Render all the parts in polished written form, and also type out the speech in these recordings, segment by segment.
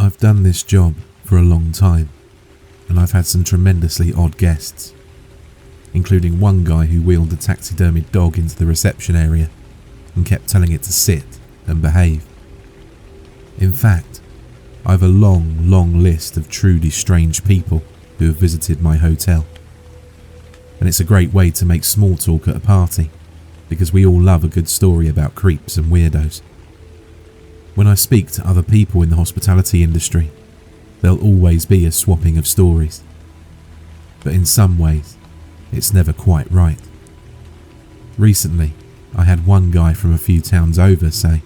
I've done this job for a long time, and I've had some tremendously odd guests, including one guy who wheeled a taxidermied dog into the reception area and kept telling it to sit and behave. In fact, I've a long list of truly strange people who have visited my hotel. And it's a great way to make small talk at a party, because we all love a good story about creeps and weirdos. When I speak to other people in the hospitality industry, there'll always be a swapping of stories. But in some ways, it's never quite right. Recently, I had one guy from a few towns over say,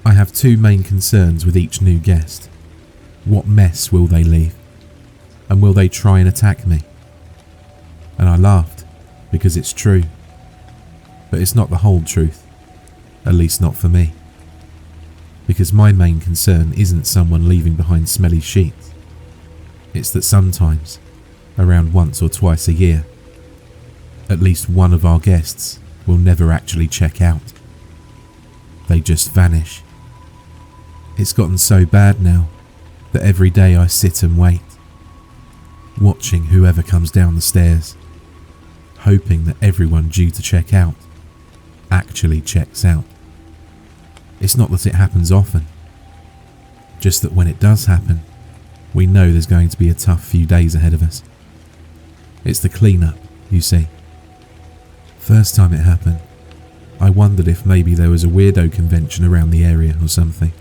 "I have two main concerns with each new guest. What mess will they leave? And will they try and attack me?" And I laughed, because it's true. But it's not the whole truth, at least not for me. Because my main concern isn't someone leaving behind smelly sheets. It's that sometimes, around once or twice a year, at least one of our guests will never actually check out. They just vanish. It's gotten so bad now that every day I sit and wait, watching whoever comes down the stairs, hoping that everyone due to check out actually checks out. It's not that it happens often, just that when it does happen, we know there's going to be a tough few days ahead of us. It's the cleanup, you see. First time it happened, I wondered if maybe there was a weirdo convention around the area or something.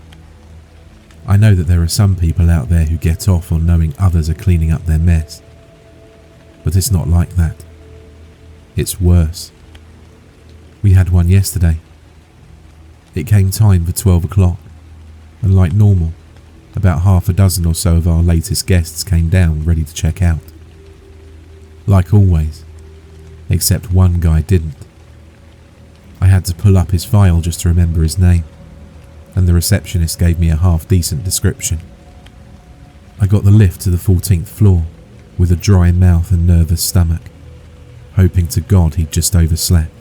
I know that there are some people out there who get off on knowing others are cleaning up their mess, but it's not like that. It's worse. We had one yesterday. It came time for 12 o'clock, and like normal, about half a dozen or so of our latest guests came down ready to check out. Like always, except one guy didn't. I had to pull up his file just to remember his name, and the receptionist gave me a half-decent description. I got the lift to the 14th floor with a dry mouth and nervous stomach, hoping to God he'd just overslept.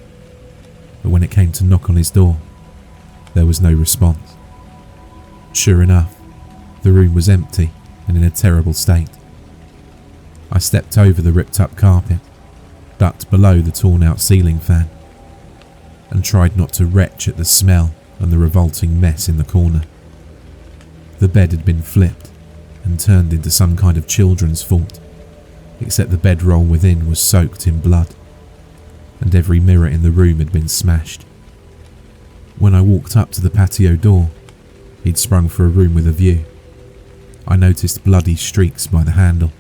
But when it came to knock on his door, there was no response. Sure enough, the room was empty and in a terrible state. I stepped over the ripped-up carpet, ducked below the torn-out ceiling fan, and tried not to retch at the smell and the revolting mess in the corner. The bed had been flipped and turned into some kind of children's fort, except the bedroll within was soaked in blood, and every mirror in the room had been smashed. When I walked up to the patio door, he'd sprung for a room with a view. I noticed bloody streaks by the handle,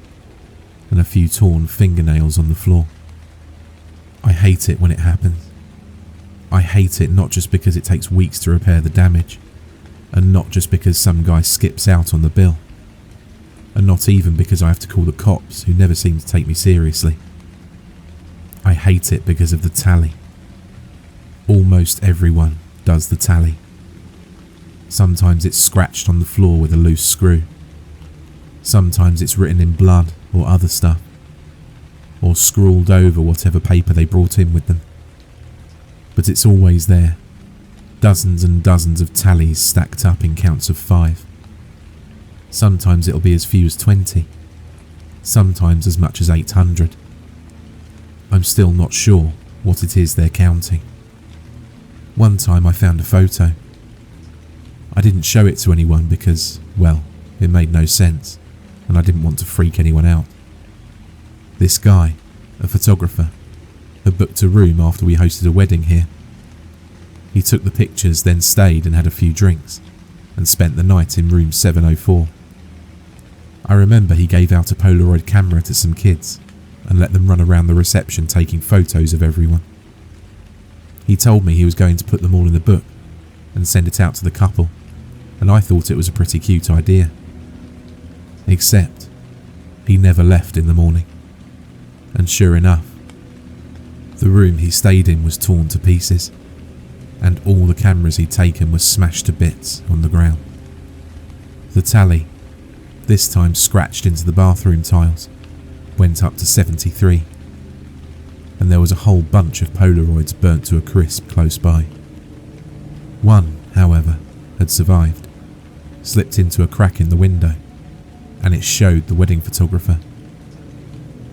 and a few torn fingernails on the floor. I hate it when it happens. I hate it not just because it takes weeks to repair the damage, and not just because some guy skips out on the bill, and not even because I have to call the cops who never seem to take me seriously. I hate it because of the tally. Almost everyone does the tally. Sometimes it's scratched on the floor with a loose screw. Sometimes it's written in blood or other stuff, or scrawled over whatever paper they brought in with them. But it's always there, dozens and dozens of tallies stacked up in counts of 5. Sometimes it'll be as few as 20, sometimes as much as 800. I'm still not sure what it is they're counting. One time I found a photo. I didn't show it to anyone because, well, it made no sense, and I didn't want to freak anyone out. This guy, a photographer, had booked a room after we hosted a wedding here. He took the pictures, then stayed and had a few drinks, and spent the night in room 704. I remember he gave out a Polaroid camera to some kids and let them run around the reception taking photos of everyone. He told me he was going to put them all in the book and send it out to the couple, and I thought it was a pretty cute idea. Except, he never left in the morning. And sure enough, the room he stayed in was torn to pieces, and all the cameras he'd taken were smashed to bits on the ground. The tally, this time scratched into the bathroom tiles, went up to 73, and there was a whole bunch of Polaroids burnt to a crisp close by. One, however, had survived, slipped into a crack in the window, and it showed the wedding photographer.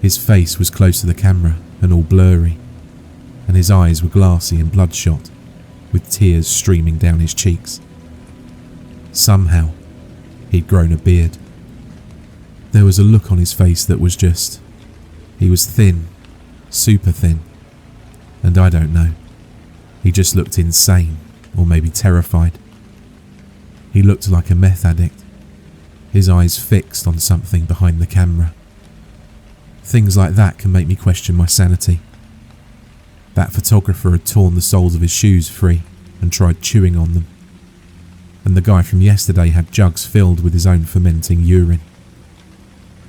His face was close to the camera and all blurry, and his eyes were glassy and bloodshot, with tears streaming down his cheeks. Somehow, he'd grown a beard. There was a look on his face that was just... he was thin, super thin, and I don't know. He just looked insane, or maybe terrified. He looked like a meth addict, his eyes fixed on something behind the camera. Things like that can make me question my sanity. That photographer had torn the soles of his shoes free and tried chewing on them. And the guy from yesterday had jugs filled with his own fermenting urine.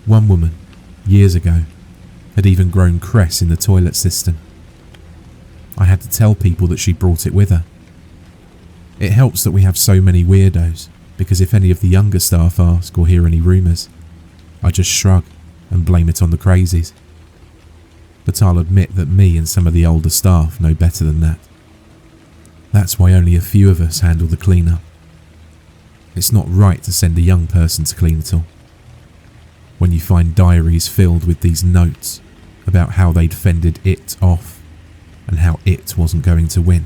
One woman, years ago, had even grown cress in the toilet cistern. I had to tell people that she brought it with her. It helps that we have so many weirdos, because if any of the younger staff ask or hear any rumours, I just shrug and blame it on the crazies. But I'll admit that me and some of the older staff know better than that. That's why only a few of us handle the clean-up. It's not right to send a young person to clean it all. When you find diaries filled with these notes about how they'd fended it off and how it wasn't going to win.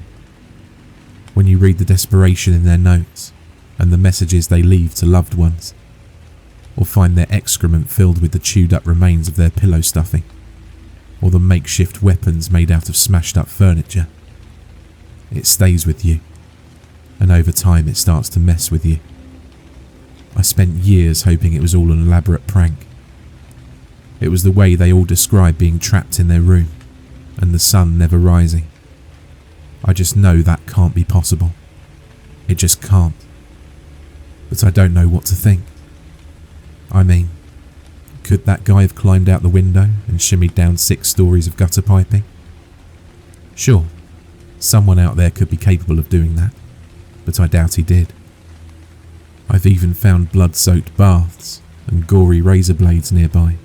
When you read the desperation in their notes and the messages they leave to loved ones, or find their excrement filled with the chewed up remains of their pillow stuffing, or the makeshift weapons made out of smashed up furniture, it stays with you, and over time it starts to mess with you. I spent years hoping it was all an elaborate prank. It was the way they all described being trapped in their room, and the sun never rising. I just know that can't be possible. It just can't. But I don't know what to think. I mean, could that guy have climbed out the window and shimmied down 6 stories of gutter piping? Sure, someone out there could be capable of doing that, but I doubt he did. I've even found blood-soaked baths and gory razor blades nearby,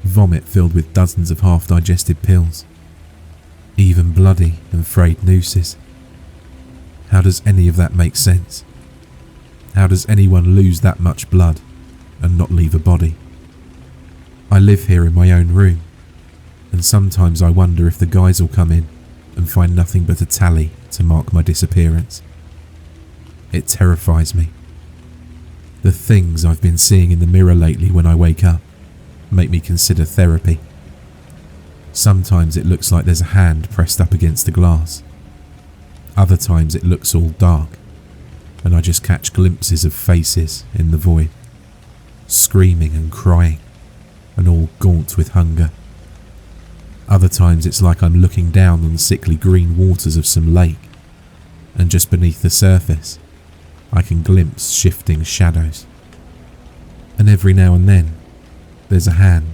vomit filled with dozens of half-digested pills, even bloody and frayed nooses. How does any of that make sense? How does anyone lose that much blood and not leave a body? I live here in my own room, and sometimes I wonder if the guys will come in and find nothing but a tally to mark my disappearance. It terrifies me. The things I've been seeing in the mirror lately when I wake up make me consider therapy. Sometimes it looks like there's a hand pressed up against the glass. Other times it looks all dark, and I just catch glimpses of faces in the void, screaming and crying, and all gaunt with hunger. Other times it's like I'm looking down on the sickly green waters of some lake, and just beneath the surface, I can glimpse shifting shadows. And every now and then, there's a hand,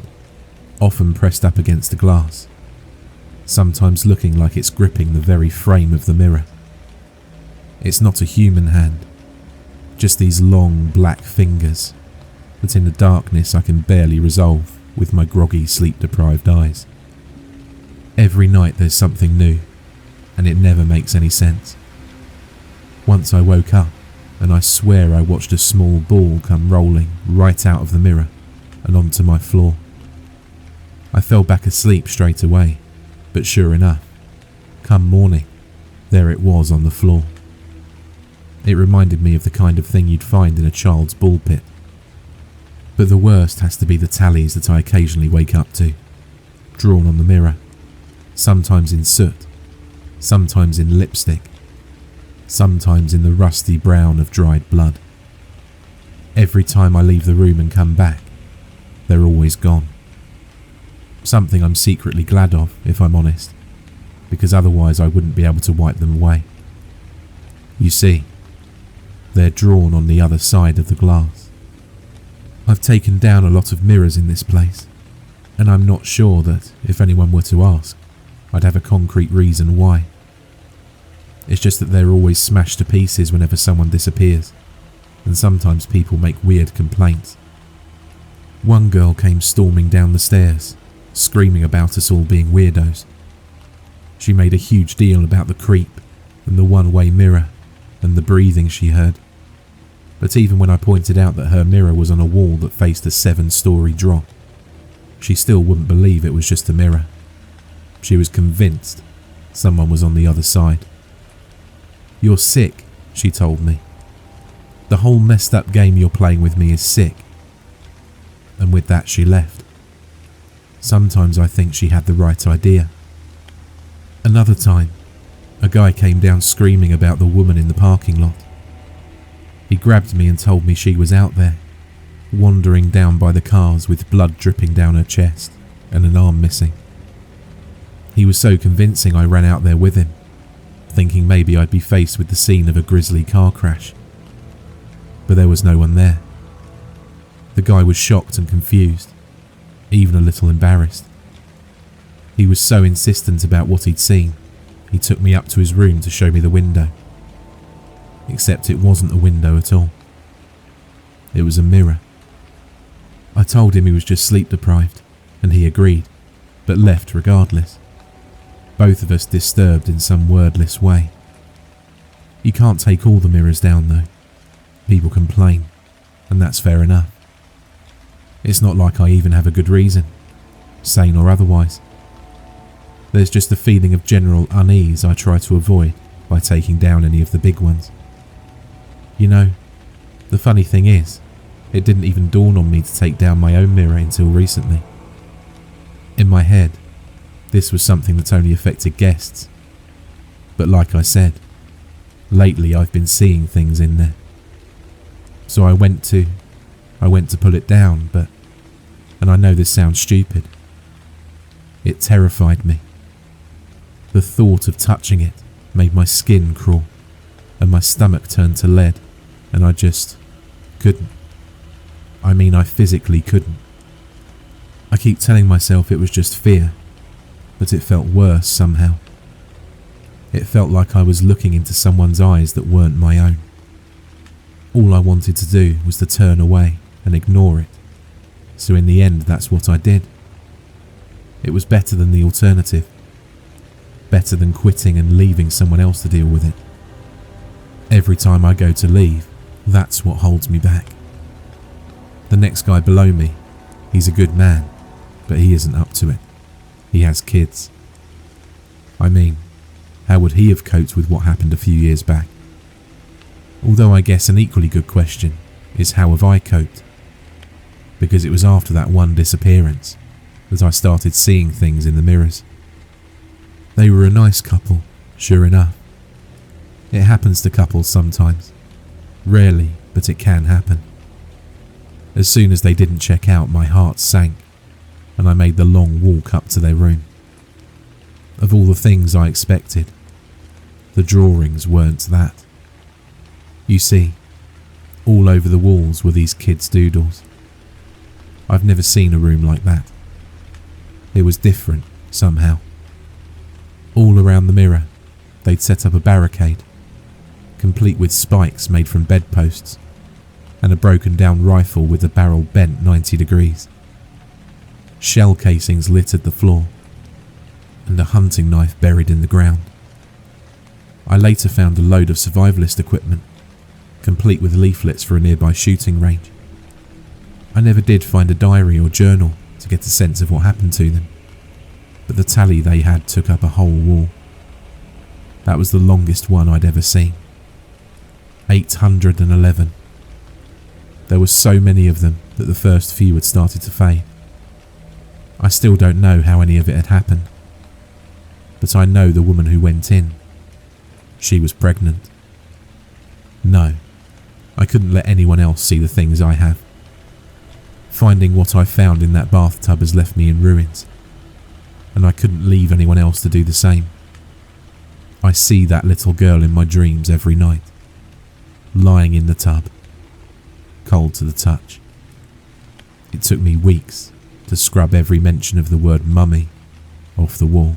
often pressed up against the glass, sometimes looking like it's gripping the very frame of the mirror. It's not a human hand, just these long black fingers that in the darkness I can barely resolve with my groggy, sleep-deprived eyes. Every night there's something new, and it never makes any sense. Once I woke up, and I swear I watched a small ball come rolling right out of the mirror and onto my floor. I fell back asleep straight away, but sure enough, come morning, there it was on the floor. It reminded me of the kind of thing you'd find in a child's ball pit. But the worst has to be the tallies that I occasionally wake up to, drawn on the mirror, sometimes in soot, sometimes in lipstick, sometimes in the rusty brown of dried blood. Every time I leave the room and come back, they're always gone. Something I'm secretly glad of, if I'm honest, because otherwise I wouldn't be able to wipe them away. You see, they're drawn on the other side of the glass. I've taken down a lot of mirrors in this place, and I'm not sure that, if anyone were to ask, I'd have a concrete reason why. It's just that they're always smashed to pieces whenever someone disappears, and sometimes people make weird complaints. One girl came storming down the stairs, screaming about us all being weirdos. She made a huge deal about the creep and the one-way mirror and the breathing she heard. But even when I pointed out that her mirror was on a wall that faced a 7-story drop, she still wouldn't believe it was just a mirror. She was convinced someone was on the other side. "You're sick," she told me. "The whole messed up game you're playing with me is sick." And with that she left. Sometimes I think she had the right idea. Another time, a guy came down screaming about the woman in the parking lot. He grabbed me and told me she was out there, wandering down by the cars with blood dripping down her chest and an arm missing. He was so convincing I ran out there with him, thinking maybe I'd be faced with the scene of a grisly car crash. But there was no one there. The guy was shocked and confused, even a little embarrassed. He was so insistent about what he'd seen, he took me up to his room to show me the window. Except it wasn't a window at all. It was a mirror. I told him he was just sleep deprived, and he agreed, but left regardless. Both of us disturbed in some wordless way. You can't take all the mirrors down though. People complain, and that's fair enough. It's not like I even have a good reason, sane or otherwise. There's just a feeling of general unease I try to avoid by taking down any of the big ones. You know, the funny thing is, it didn't even dawn on me to take down my own mirror until recently. In my head, this was something that only affected guests. But like I said, lately I've been seeing things in there. So I went to pull it down, and I know this sounds stupid, it terrified me. The thought of touching it made my skin crawl, and my stomach turned to lead, and I just couldn't. I mean, I physically couldn't. I keep telling myself it was just fear, but it felt worse somehow. It felt like I was looking into someone's eyes that weren't my own. All I wanted to do was to turn away and ignore it, so in the end that's what I did. It was better than the alternative. Better than quitting and leaving someone else to deal with it. Every time I go to leave, that's what holds me back. The next guy below me, he's a good man, but he isn't up to it. He has kids. I mean, how would he have coped with what happened a few years back? Although I guess an equally good question is how have I coped? Because it was after that one disappearance that I started seeing things in the mirrors. They were a nice couple, sure enough. It happens to couples sometimes. Rarely, but it can happen. As soon as they didn't check out, my heart sank, and I made the long walk up to their room. Of all the things I expected, the drawings weren't that. You see, all over the walls were these kids' doodles. I've never seen a room like that. It was different, somehow. All around the mirror, they'd set up a barricade, complete with spikes made from bedposts, and a broken down rifle with the barrel bent 90 degrees. Shell casings littered the floor, and a hunting knife buried in the ground. I later found a load of survivalist equipment, complete with leaflets for a nearby shooting range. I never did find a diary or journal to get a sense of what happened to them, but the tally they had took up a whole wall. That was the longest one I'd ever seen. 811. There were so many of them that the first few had started to fade. I still don't know how any of it had happened, but I know the woman who went in, she was pregnant. No, I couldn't let anyone else see the things I have. Finding what I found in that bathtub has left me in ruins, and I couldn't leave anyone else to do the same. I see that little girl in my dreams every night, lying in the tub, cold to the touch. It took me weeks to scrub every mention of the word mummy off the wall.